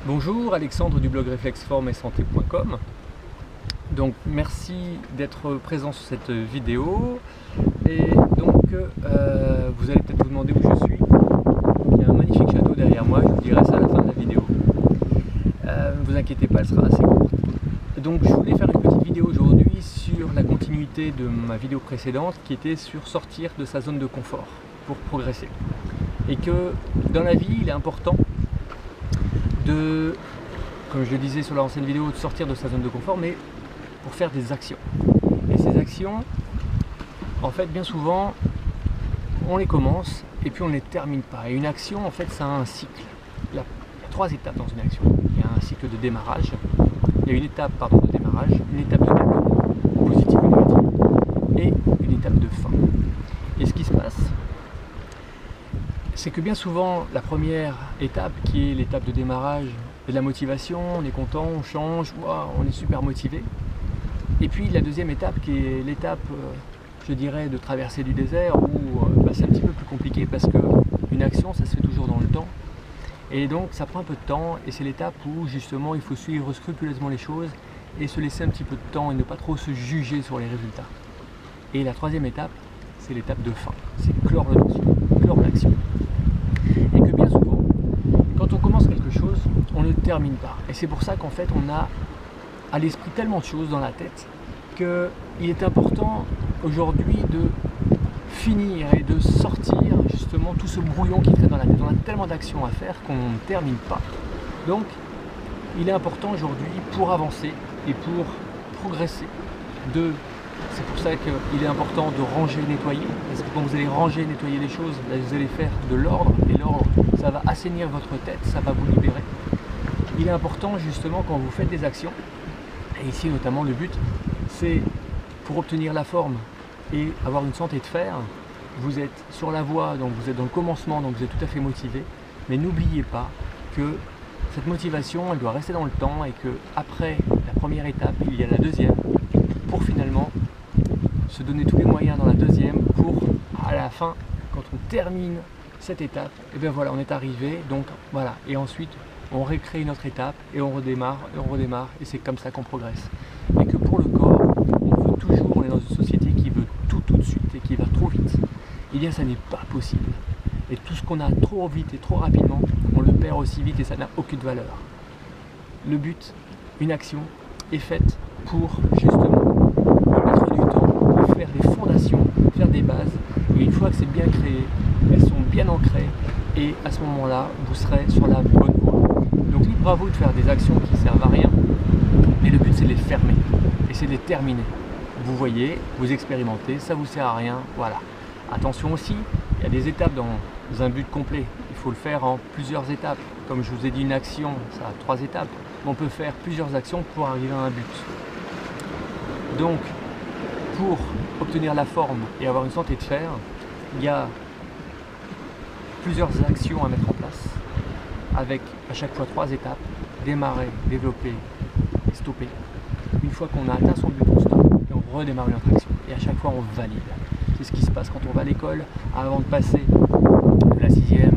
Bonjour, Alexandre du blog réflexformeetsanté.com. Donc merci d'être présent sur cette vidéo. Et donc vous allez peut-être vous demander où je suis. Il y a un magnifique château derrière moi, je vous dirai ça à la fin de la vidéo. Ne vous inquiétez pas, elle sera assez courte. Donc je voulais faire une petite vidéo aujourd'hui sur la continuité de ma vidéo précédente qui était sur sortir de sa zone de confort pour progresser. Et que dans la vie, il est important de, comme je le disais sur l'ancienne vidéo, de sortir de sa zone de confort, mais pour faire des actions. Et ces actions, en fait, bien souvent, on les commence et puis on ne les termine pas. Et une action, en fait, ça a un cycle. Il y a 3 étapes dans une action. Il y a un cycle de démarrage, il y a une étape de démarrage, une étape de développement, positive ou négative, et une étape de fin. Et ce qui se passe, c'est que bien souvent, la première étape, qui est l'étape de démarrage, c'est de la motivation, on est content, on change, wow, on est super motivé. Et puis la deuxième étape, qui est l'étape, je dirais, de traversée du désert, où c'est un petit peu plus compliqué parce qu'une action, ça se fait toujours dans le temps. Et donc ça prend un peu de temps, et c'est l'étape où justement il faut suivre scrupuleusement les choses et se laisser un petit peu de temps et ne pas trop se juger sur les résultats. Et la troisième étape, c'est l'étape de fin, c'est clore l'action. Et que bien souvent, quand on commence quelque chose, on ne termine pas. Et c'est pour ça qu'en fait, on a à l'esprit tellement de choses dans la tête qu'il est important aujourd'hui de finir et de sortir justement tout ce brouillon qui traîne dans la tête. On a tellement d'actions à faire qu'on ne termine pas. Donc, il est important aujourd'hui, pour avancer et pour progresser, c'est pour ça qu'il est important de ranger et nettoyer, parce que quand vous allez ranger et nettoyer les choses, là, vous allez faire de l'ordre, et l'ordre, ça va assainir votre tête, ça va vous libérer. Il est important justement quand vous faites des actions, et ici notamment le but, c'est pour obtenir la forme et avoir une santé de fer, vous êtes sur la voie, donc vous êtes dans le commencement, donc vous êtes tout à fait motivé, mais n'oubliez pas que cette motivation, elle doit rester dans le temps, et qu'après la première étape, il y a la deuxième, pour finalement se donner tous les moyens dans la deuxième pour, à la fin, quand on termine cette étape, et bien voilà, on est arrivé, donc voilà, et ensuite on récrée une autre étape et on redémarre, et c'est comme ça qu'on progresse. Et que pour le corps, on est dans une société qui veut tout de suite et qui va trop vite. Eh bien ça n'est pas possible. Et tout ce qu'on a trop vite et trop rapidement, on le perd aussi vite et ça n'a aucune valeur. Le but, une action, est faite pour justement mettre du temps, pour faire des fondations, faire des bases, et une fois que c'est bien créé, elles sont bien ancrées, et à ce moment-là, vous serez sur la bonne voie. Donc libre à vous de faire des actions qui ne servent à rien, mais le but c'est de les fermer, et c'est de les terminer. Vous voyez, vous expérimentez, ça ne vous sert à rien, voilà. Attention aussi, il y a des étapes dans un but complet, il faut le faire en plusieurs étapes. Comme je vous ai dit, une action, ça a 3 étapes, mais on peut faire plusieurs actions pour arriver à un but. Donc, pour obtenir la forme et avoir une santé de fer, il y a plusieurs actions à mettre en place, avec à chaque fois 3 étapes: démarrer, développer et stopper. Une fois qu'on a atteint son but, on stoppe et on redémarre une autre action. Et à chaque fois, on valide. C'est ce qui se passe quand on va à l'école. Avant de passer de la 6e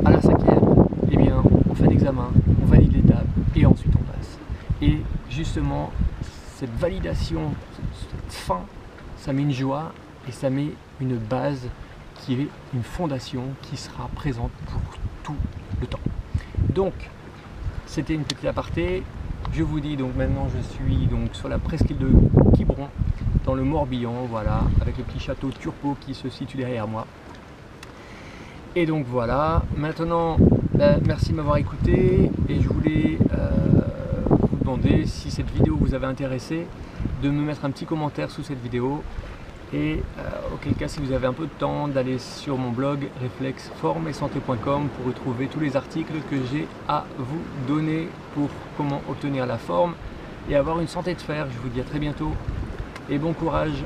à la 5e, eh bien, on fait un examen, on valide l'étape et ensuite on passe. Et justement, cette validation, cette fin, ça met une joie et ça met une base qui est une fondation qui sera présente pour tout le temps. Donc, c'était une petite aparté. Je vous dis donc maintenant, je suis donc sur la presqu'île de Quiberon, dans le Morbihan, voilà, avec le petit château de Turgot qui se situe derrière moi. Et donc voilà, maintenant, merci de m'avoir écouté, et je voulais vous demander, si cette vidéo vous avait intéressé, de me mettre un petit commentaire sous cette vidéo, et auquel cas, si vous avez un peu de temps, d'aller sur mon blog réflexformeetsanté.com pour retrouver tous les articles que j'ai à vous donner pour comment obtenir la forme et avoir une santé de fer. Je vous dis à très bientôt et bon courage.